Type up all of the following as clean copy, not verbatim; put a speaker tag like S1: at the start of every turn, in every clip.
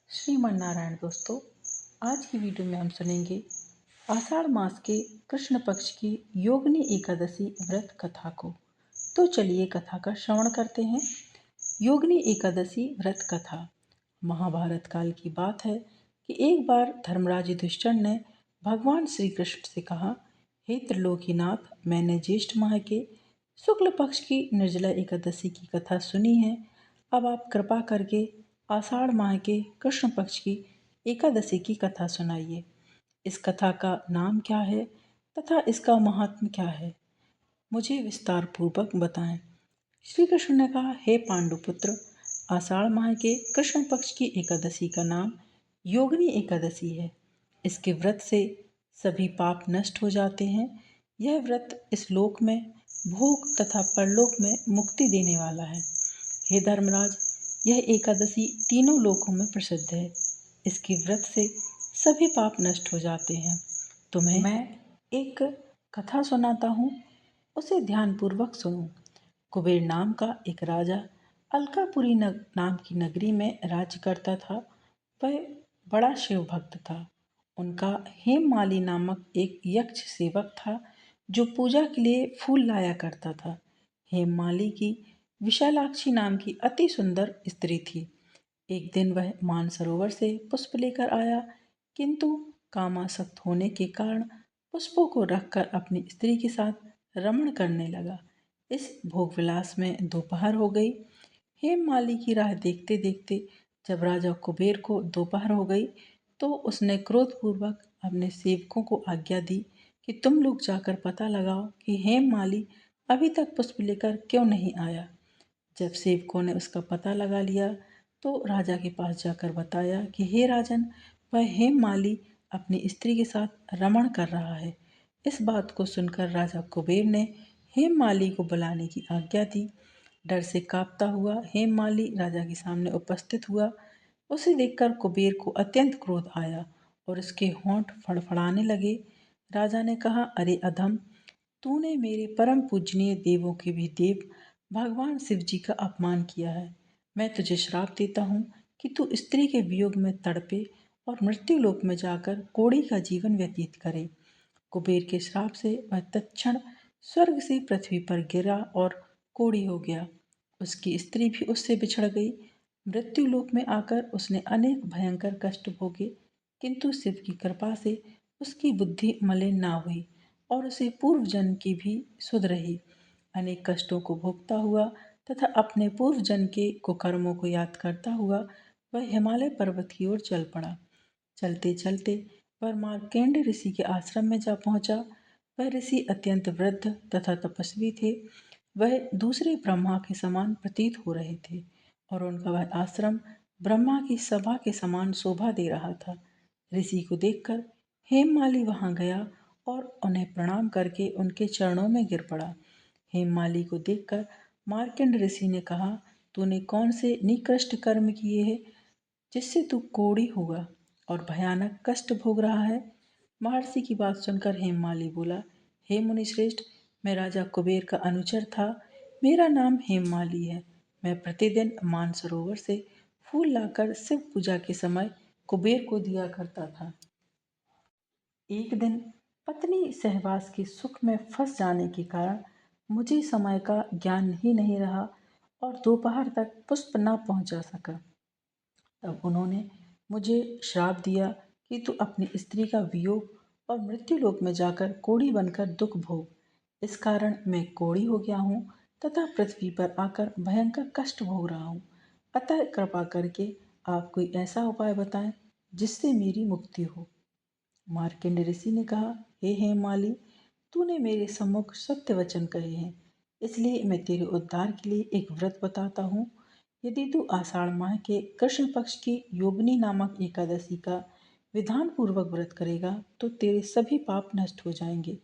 S1: श्रीमन नारायण दोस्तों, आज की वीडियो में हम सुनेंगे आषाढ़ मास के कृष्ण पक्ष की योगिनी एकादशी व्रत कथा को। तो चलिए कथा का श्रवण करते हैं। योगिनी एकादशी व्रत कथा महाभारत काल की बात है कि एक बार धर्मराज युधिष्ठिर ने भगवान श्री कृष्ण से कहा, हे त्रिलोकीनाथ, मैंने ज्येष्ठ माह के शुक्ल पक्ष की निर्जला एकादशी की कथा सुनी है। अब आप कृपा करके आषाढ़ माह के कृष्ण पक्ष की एकादशी की कथा सुनाइए। इस कथा का नाम क्या है तथा इसका महात्म्य क्या है, मुझे विस्तार पूर्वक बताएं। श्री कृष्ण ने कहा, हे पांडुपुत्र, आषाढ़ माह के कृष्ण पक्ष की एकादशी का नाम योगिनी एकादशी है। इसके व्रत से सभी पाप नष्ट हो जाते हैं। यह व्रत इस लोक में भोग तथा परलोक में मुक्ति देने वाला है। हे धर्मराज, यह एकादशी तीनों लोकों में प्रसिद्ध है। इसके व्रत से सभी पाप नष्ट हो जाते हैं। तुम्हें मैं एक कथा सुनाता हूँ, उसे ध्यानपूर्वक सुनो। कुबेर नाम का एक राजा अलकापुरी नाम की नगरी में राज्य करता था। वह बड़ा शिव भक्त था। उनका हेममाली नामक एक यक्ष सेवक था जो पूजा के लिए फूल लाया करता था। हेममाली की विशालाक्षी नाम की अति सुंदर स्त्री थी। एक दिन वह मानसरोवर से पुष्प लेकर आया, किंतु कामासक्त होने के कारण पुष्पों को रखकर अपनी स्त्री के साथ रमण करने लगा। इस भोगविलास में दोपहर हो गई। हेममाली की राह देखते देखते जब राजा कुबेर को दोपहर हो गई तो उसने क्रोधपूर्वक अपने सेवकों को आज्ञा दी कि तुम लोग जाकर पता लगाओ कि हेममाली अभी तक पुष्प लेकर क्यों नहीं आया। जब सेवकों ने उसका पता लगा लिया तो राजा के पास जाकर बताया कि हे राजन, वह हेममाली अपनी स्त्री के साथ रमण कर रहा है। इस बात को सुनकर राजा कुबेर ने हेममाली को बुलाने की आज्ञा दी। डर से कांपता हुआ हेममाली राजा के सामने उपस्थित हुआ। उसे देखकर कुबेर को अत्यंत क्रोध आया और उसके होंठ फड़फड़ाने लगे। राजा ने कहा, अरे अधम, तूने मेरे परम पूजनीय देवों के भी देव भगवान शिव जी का अपमान किया है। मैं तुझे श्राप देता हूँ कि तू स्त्री के वियोग में तड़पे और मृत्यु लोक में जाकर कोढ़ी का जीवन व्यतीत करे। कुबेर के श्राप से वह तत्क्षण स्वर्ग से पृथ्वी पर गिरा और कोढ़ी हो गया। उसकी स्त्री भी उससे बिछड़ गई। मृत्यु लोक में आकर उसने अनेक भयंकर कष्ट भोगे, किंतु शिव की कृपा से उसकी बुद्धि मलिन ना हुई और उसे पूर्व जन्म की भी सुध रही। अनेक कष्टों को भोगता हुआ तथा अपने पूर्व जन्म के कुकर्मों को याद करता हुआ वह हिमालय पर्वत की ओर चल पड़ा। चलते चलते वह मार्केंड ऋषि के आश्रम में जा पहुंचा। वह ऋषि अत्यंत वृद्ध तथा तपस्वी थे। वह दूसरे ब्रह्मा के समान प्रतीत हो रहे थे और उनका वह आश्रम ब्रह्मा की सभा के समान शोभा दे रहा था। ऋषि को देखकर हेममाली वहां गया और उन्हें प्रणाम करके उनके चरणों में गिर पड़ा। हेममाली को देखकर मार्कंड ऋषि ने कहा, तूने कौन से निकृष्ट कर्म किए हैं जिससे तू कोढ़ी हुआ और भयानक कष्ट भोग रहा है। महर्षि की बात सुनकर हेममाली बोला, हे मुनिश्रेष्ठ, मैं राजा कुबेर का अनुचर था। मेरा नाम हेममाली है। मैं प्रतिदिन मानसरोवर से फूल लाकर शिव पूजा के समय कुबेर को दिया करता था। एक दिन पत्नी सहवास के सुख में फंस जाने के कारण मुझे समय का ज्ञान ही नहीं रहा और दोपहर तक पुष्प न पहुंचा सका। तब उन्होंने मुझे श्राप दिया कि तू अपनी स्त्री का वियोग और मृत्यु लोक में जाकर कोढ़ी बनकर दुख भोग। इस कारण मैं कोढ़ी हो गया हूँ तथा पृथ्वी पर आकर भयंकर कष्ट भोग रहा हूँ। अतः कृपा करके आप कोई ऐसा उपाय बताएं जिससे मेरी मुक्ति हो। मार्कंड ऋषि ने कहा, हे हेममाली, तूने मेरे सम्मुख सत्य वचन कहे हैं, इसलिए मैं तेरे उद्धार के लिए एक व्रत बताता हूँ। यदि तू आषाढ़ माह के कृष्ण पक्ष की योगिनी नामक एकादशी का विधान पूर्वक व्रत करेगा तो तेरे सभी पाप नष्ट हो जाएंगे।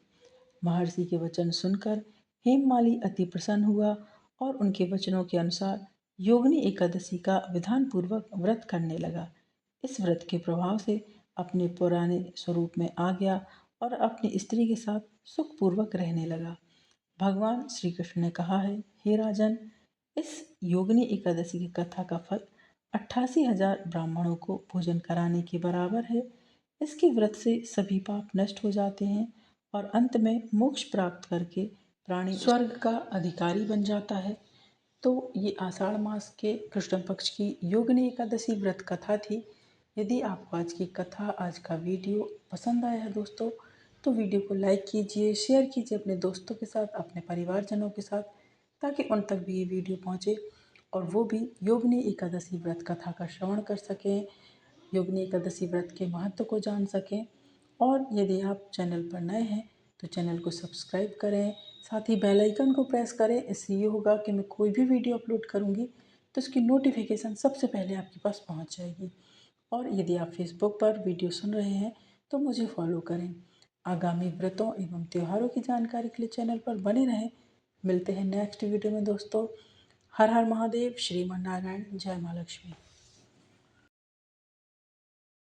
S1: महर्षि के वचन सुनकर हेममाली अति प्रसन्न हुआ और उनके वचनों के अनुसार योगिनी एकादशी का विधान पूर्वक व्रत करने लगा। इस व्रत के प्रभाव से अपने पुराने स्वरूप में आ गया और अपनी स्त्री के साथ सुखपूर्वक रहने लगा। भगवान श्री कृष्ण ने कहा है, हे राजन, इस योगिनी एकादशी की कथा का फल 88,000 ब्राह्मणों को भोजन कराने के बराबर है। इसके व्रत से सभी पाप नष्ट हो जाते हैं और अंत में मोक्ष प्राप्त करके प्राणी स्वर्ग का अधिकारी बन जाता है। तो ये आषाढ़ मास के कृष्ण पक्ष की योगिनी एकादशी व्रत कथा थी। यदि आपको आज की कथा, आज का वीडियो पसंद आया है दोस्तों, तो वीडियो को लाइक कीजिए, शेयर कीजिए अपने दोस्तों के साथ, अपने परिवारजनों के साथ, ताकि उन तक भी ये वीडियो पहुँचे और वो भी योगिनी एकादशी व्रत कथा का श्रवण कर सकें, योगिनी एकादशी व्रत के महत्व को जान सकें। और यदि आप चैनल पर नए हैं तो चैनल को सब्सक्राइब करें, साथ ही बेल आइकन को प्रेस करें। इससे ये होगा कि मैं कोई भी वीडियो अपलोड करूँगी तो उसकी नोटिफिकेशन सबसे पहले आपके पास पहुँच जाएगी। और यदि आप फेसबुक पर वीडियो सुन रहे हैं तो मुझे फॉलो करें। आगामी व्रतों एवं त्योहारों की जानकारी के लिए चैनल पर बने रहें। मिलते हैं नेक्स्ट वीडियो में दोस्तों। हर हर महादेव, श्रीमन नारायण, जय माँ लक्ष्मी।